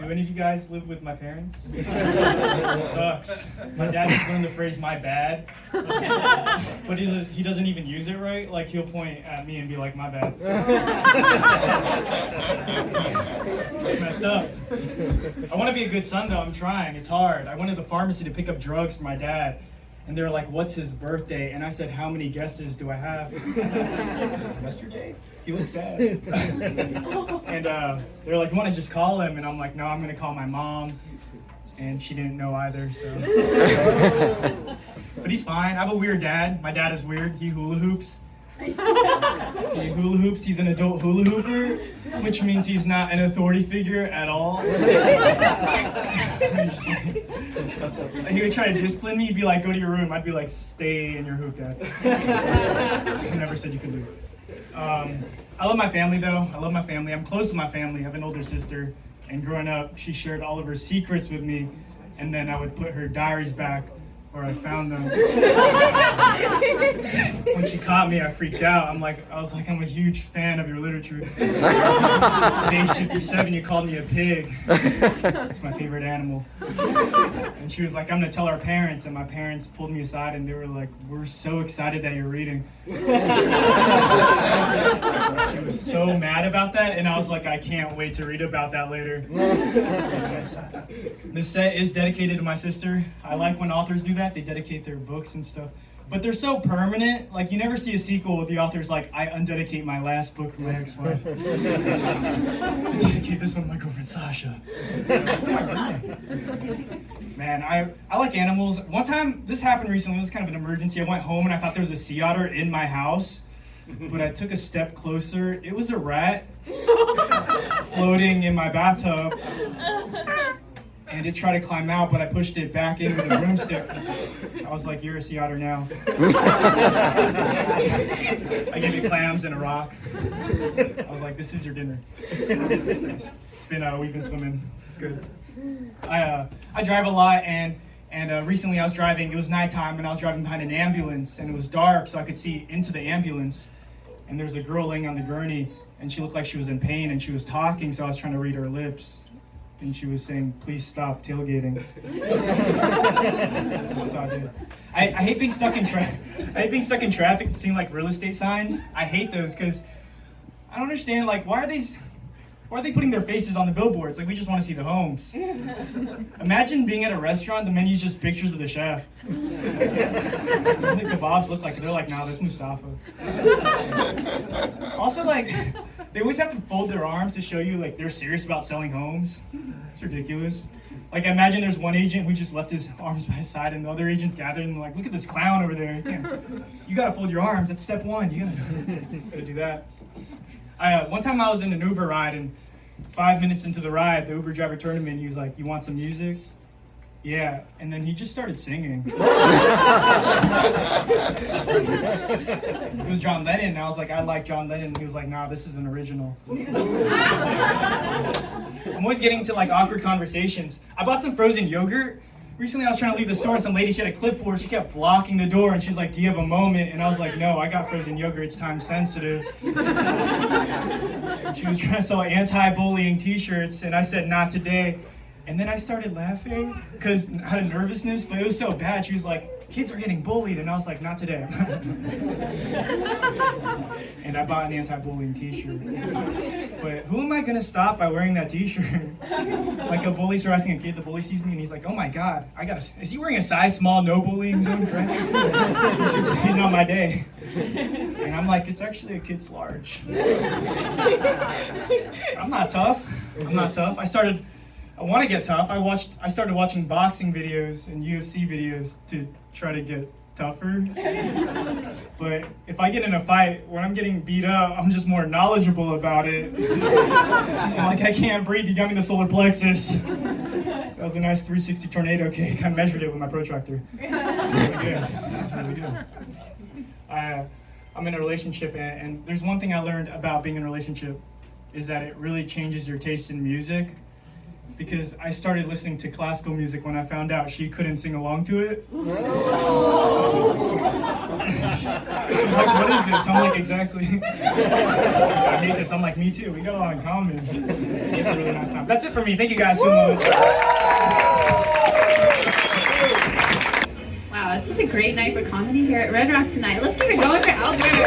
Do any of you guys live with my parents? It sucks. My dad just learned the phrase "my bad," but he doesn't even use it right. Like he'll point at me and be like, "My bad." It's messed up. I want to be a good son though. I'm trying. It's hard. I went to the pharmacy to pick up drugs for my dad. And they were like, "What's his birthday?" And I said, "How many guesses do I have?" Yesterday? He looks sad. And they're like, "You want to just call him?" And I'm like, "No, I'm going to call my mom." And she didn't know either, so. But he's fine. I have a weird dad. My dad is weird. He hula hoops. He's an adult hula hooper, which means he's not an authority figure at all. He would try to discipline me. He'd be like, "Go to your room." I'd be like, "Stay in your hoop, Dad." He never said you could do it. I love my family though. I love my family. I'm close to my family. I have an older sister, and growing up, she shared all of her secrets with me, and then I would put her diaries back where I found them. When she caught me, I freaked out. I was like, "I'm a huge fan of your literature." Age 57, you called me a pig. It's my favorite animal. And she was like, "I'm gonna tell our parents." And my parents pulled me aside and they were like, "We're so excited that you're reading." She was so mad about that, and I was like, "I can't wait to read about that later." This set is dedicated to my sister. I like when authors do that. They dedicate their books and stuff. But they're so permanent. Like, you never see a sequel with the author's like, "I undedicate my last book to my ex-wife." I dedicate this one to my girlfriend, Sasha. Man, I like animals. One time, this happened recently. It was kind of an emergency. I went home and I thought there was a sea otter in my house. But I took a step closer. It was a rat floating in my bathtub. And it tried to climb out, but I pushed it back in with a broomstick. I was like, "You're a sea otter now." I gave it clams and a rock. I was like, "This is your dinner." It's nice. We've been swimming. It's good. I drive a lot, and recently I was driving. It was nighttime, and I was driving behind an ambulance, and it was dark, so I could see into the ambulance. And there's a girl laying on the gurney, and she looked like she was in pain, and she was talking, so I was trying to read her lips. And she was saying, "Please stop tailgating." That's all I did. I hate being stuck in traffic. I hate being stuck in traffic and seeing like real estate signs. I hate those because I don't understand, like, why are they putting their faces on the billboards? Like, we just want to see the homes. Imagine being at a restaurant, the menu's just pictures of the chef. What do the kebabs look like? They're like, "Nah, that's Mustafa." Also, like, they always have to fold their arms to show you like they're serious about selling homes. It's ridiculous. Like, imagine there's one agent who just left his arms by his side and the other agents gathered and like, "Look at this clown over there." You gotta fold your arms. That's step one. You gotta do that. One time I was in an Uber ride, and 5 minutes into the ride, the Uber driver turned to me and he was like, "You want some music?" "Yeah." And then he just started singing. It was John Lennon, and I was like, "I like John Lennon." And he was like, "Nah, this is an original." I'm always getting into like awkward conversations. I bought some frozen yogurt. Recently I was trying to leave the store and some lady, she had a clipboard, she kept blocking the door and she's like, "Do you have a moment?" And I was like, "No, I got frozen yogurt, it's time sensitive." And she was trying to sell anti-bullying t-shirts and I said, "Not today." And then I started laughing because I had a nervousness, but it was so bad. She was like, "Kids are getting bullied." And I was like, "Not today." And I bought an anti-bullying t-shirt. But who am I going to stop by wearing that t-shirt? Like a bully's harassing a kid, the bully sees me and he's like, "Oh my God, is he wearing a size small, no bullying zone?" He's not my day. And I'm like, "It's actually a kid's large." I'm not tough. I want to get tough. I started watching boxing videos and UFC videos to try to get tougher. But if I get in a fight, when I'm getting beat up, I'm just more knowledgeable about it. I'm like, "I can't breathe, you got me in the solar plexus." That was a nice 360 tornado kick. I measured it with my protractor. It's really good. I'm in a relationship, and there's one thing I learned about being in a relationship is that it really changes your taste in music. because I started listening to classical music when I found out she couldn't sing along to it. She's like, what is this? I'm like, exactly. I hate this. I'm like, me too. We got a lot in common. It's a really nice time. That's it for me. Thank you guys so much. Wow, it's such a great night for comedy here at Red Rock tonight. Let's keep it going for Albert.